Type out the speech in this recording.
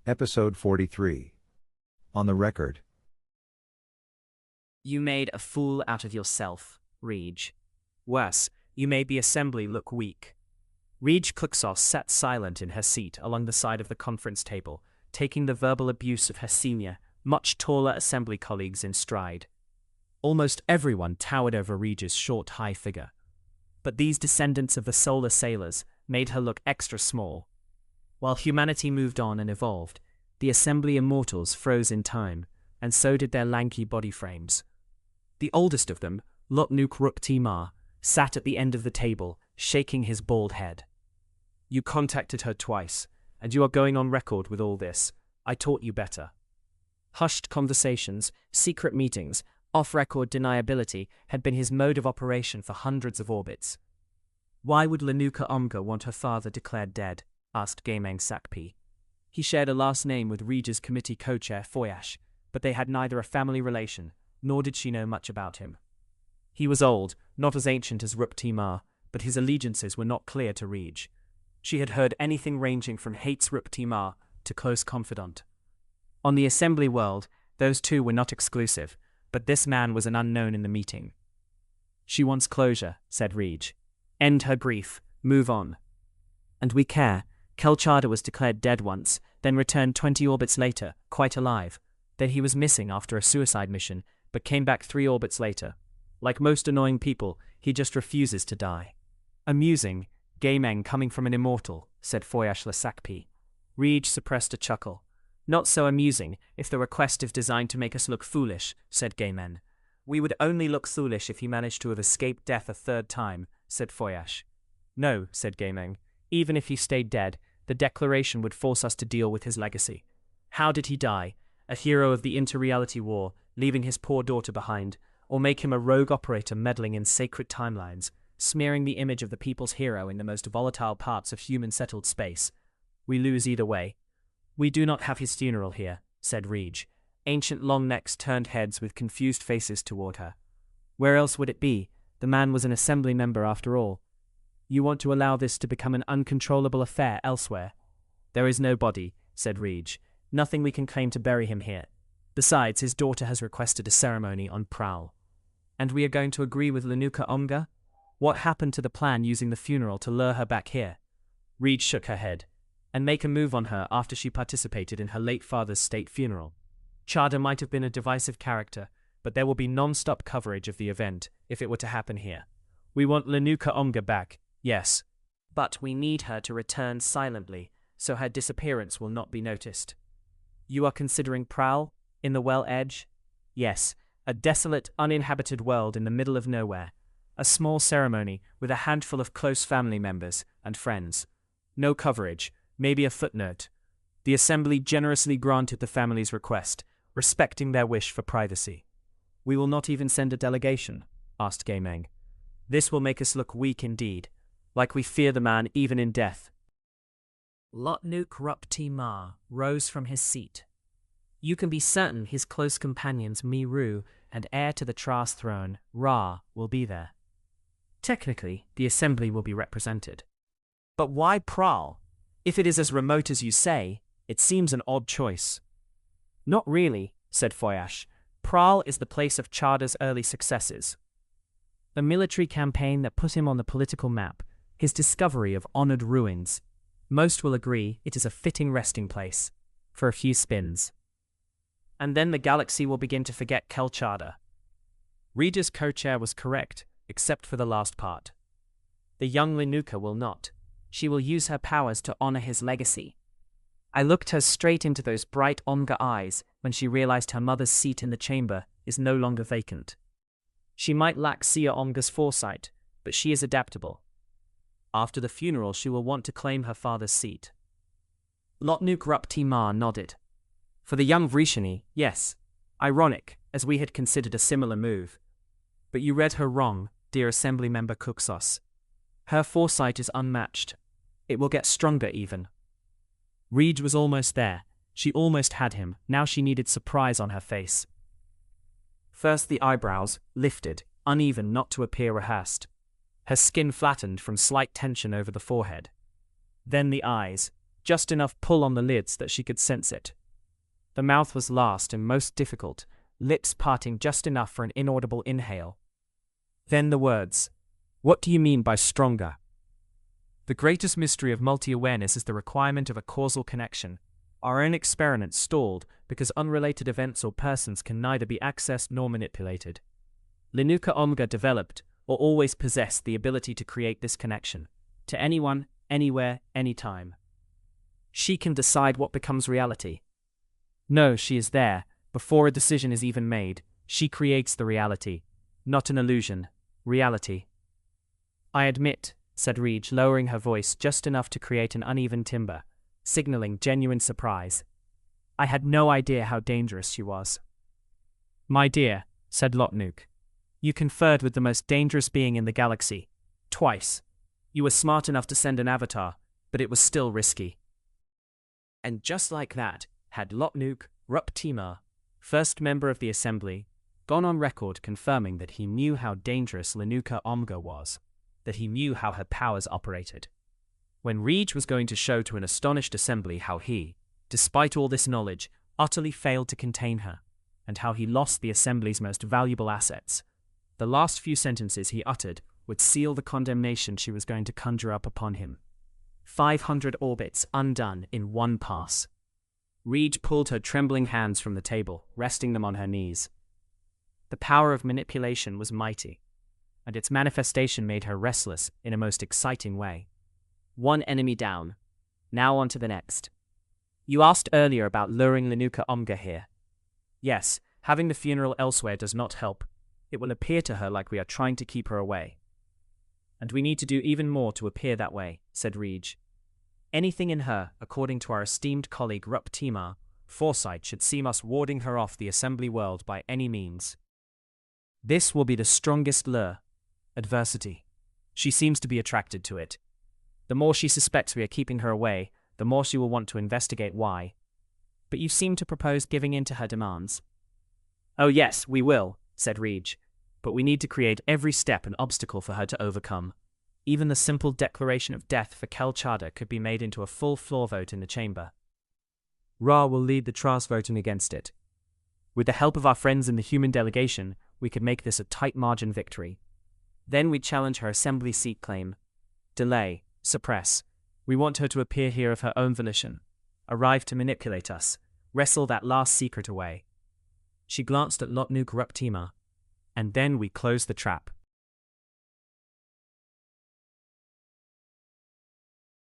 Episode 43. On the record. You made a fool out of yourself, Rige. Worse, you made the assembly look weak. Rige Khuksos sat silent in her seat along the side of the conference table, taking the verbal abuse of her senior, much taller assembly colleagues in stride. Almost everyone towered over Rige's short, high figure. But these descendants of the solar sailors made her look extra small. While humanity moved on and evolved, the assembly immortals froze in time, and so did their lanky body frames. The oldest of them, Linuka Omga, sat at the end of the table, shaking his bald head. You contacted her twice, and you are going on record with all this. I taught you better. Hushed conversations, secret meetings, off-record deniability had been his mode of operation for hundreds of orbits. Why would Linuka Omga want her father declared dead? Asked Gameng Sakpi. He shared a last name with Rige's committee co-chair Foyash, but they had neither a family relation, nor did she know much about him. He was old, not as ancient as Ruptimar, but his allegiances were not clear to Rige. She had heard anything ranging from hates Ruptimar to close confidant. On the assembly world, those two were not exclusive, but this man was an unknown in the meeting. She wants closure, said Rige. End her grief, move on. And we care. Kel Chaada was declared dead once, then returned 20 orbits later, quite alive. Then he was missing after a suicide mission, but came back 3 orbits later. Like most annoying people, he just refuses to die. Amusing, Gameng coming from an immortal, said Foyash Sakpi. Rige suppressed a chuckle. Not so amusing, if the request is designed to make us look foolish, said Gameng. We would only look foolish if he managed to have escaped death a 3rd time, said Foyash. No, said Gameng. Even if he stayed dead, the declaration would force us to deal with his legacy. How did he die? A hero of the interreality war, leaving his poor daughter behind, or make him a rogue operator meddling in sacred timelines, smearing the image of the people's hero in the most volatile parts of human-settled space? We lose either way. We do not have his funeral here, said Rige. Ancient long necks turned heads with confused faces toward her. Where else would it be? The man was an assembly member after all. You want to allow this to become an uncontrollable affair elsewhere. There is no body, said Rige. Nothing we can claim to bury him here. Besides, his daughter has requested a ceremony on Prowl. And we are going to agree with Linuka Omga? What happened to the plan using the funeral to lure her back here? Rige shook her head. And make a move on her after she participated in her late father's state funeral. Chaada might have been a divisive character, but there will be non-stop coverage of the event if it were to happen here. We want Linuka Omga back. Yes, but we need her to return silently, so her disappearance will not be noticed. You are considering Prowl? In the Well Edge? Yes, a desolate, uninhabited world in the middle of nowhere. A small ceremony with a handful of close family members and friends. No coverage, maybe a footnote. The assembly generously granted the family's request, respecting their wish for privacy. We will not even send a delegation, asked Gameng. This will make us look weak indeed. Like we fear the man even in death. Linuka Omga rose from his seat. You can be certain his close companions Miru and heir to the Tras throne, Ra, will be there. Technically, the assembly will be represented. But why Prowl? If it is as remote as you say, it seems an odd choice. Not really, said Foyash. Prowl is the place of Chaada's early successes. A military campaign that put him on the political map. His discovery of honored ruins. Most will agree it is a fitting resting place, for a few spins. And then the galaxy will begin to forget Kel Chaada. Rige's co-chair was correct, except for the last part. The young Linuka will not. She will use her powers to honor his legacy. I looked her straight into those bright Omga eyes when she realized her mother's seat in the chamber is no longer vacant. She might lack Sia Omga's foresight, but she is adaptable. After the funeral, she will want to claim her father's seat. Linuka Omga nodded. For the young Vrishini, yes. Ironic, as we had considered a similar move. But you read her wrong, dear Assembly Member Khuksos. Her foresight is unmatched. It will get stronger even. Rige was almost there. She almost had him. Now she needed surprise on her face. First the eyebrows, lifted, uneven not to appear rehearsed. Her skin flattened from slight tension over the forehead. Then the eyes, just enough pull on the lids that she could sense it. The mouth was last and most difficult, lips parting just enough for an inaudible inhale. Then the words, "What do you mean by stronger?" The greatest mystery of multi-awareness is the requirement of a causal connection. Our own experiment stalled because unrelated events or persons can neither be accessed nor manipulated. Linuka Omga developed, or always possessed, the ability to create this connection. To anyone, anywhere, anytime. She can decide what becomes reality. No, she is there, before a decision is even made. She creates the reality. Not an illusion. Reality. "I admit," said Rige, lowering her voice just enough to create an uneven timbre, signaling genuine surprise. "I had no idea how dangerous she was." "My dear," said Linuka, "you conferred with the most dangerous being in the galaxy. Twice. You were smart enough to send an avatar, but it was still risky." And just like that, had Linuka Omga, first member of the Assembly, gone on record confirming that he knew how dangerous Linuka Omga was, that he knew how her powers operated. When Rige was going to show to an astonished Assembly how he, despite all this knowledge, utterly failed to contain her, and how he lost the Assembly's most valuable assets, the last few sentences he uttered would seal the condemnation she was going to conjure up upon him. 500 orbits undone in one pass. Rige pulled her trembling hands from the table, resting them on her knees. The power of manipulation was mighty, and its manifestation made her restless in a most exciting way. One enemy down. Now on to the next. "You asked earlier about luring Linuka Omga here. Yes, having the funeral elsewhere does not help. It will appear to her like we are trying to keep her away. And we need to do even more to appear that way," said Rige. "Anything in her, according to our esteemed colleague Bert-Oliver, foresight should seem us warding her off the Assembly world by any means. This will be the strongest lure. Adversity. She seems to be attracted to it. The more she suspects we are keeping her away, the more she will want to investigate why. But you seem to propose giving in to her demands." "Oh yes, we will," said Rige. "But we need to create every step an obstacle for her to overcome. Even the simple declaration of death for Kel Chaada could be made into a full floor vote in the chamber. Ra will lead the trust voting against it. With the help of our friends in the human delegation, we could make this a tight margin victory. Then we'd challenge her Assembly seat claim. Delay, suppress. We want her to appear here of her own volition. Arrive to manipulate us. Wrestle that last secret away." She glanced at Linuka Omga. "And then we close the trap."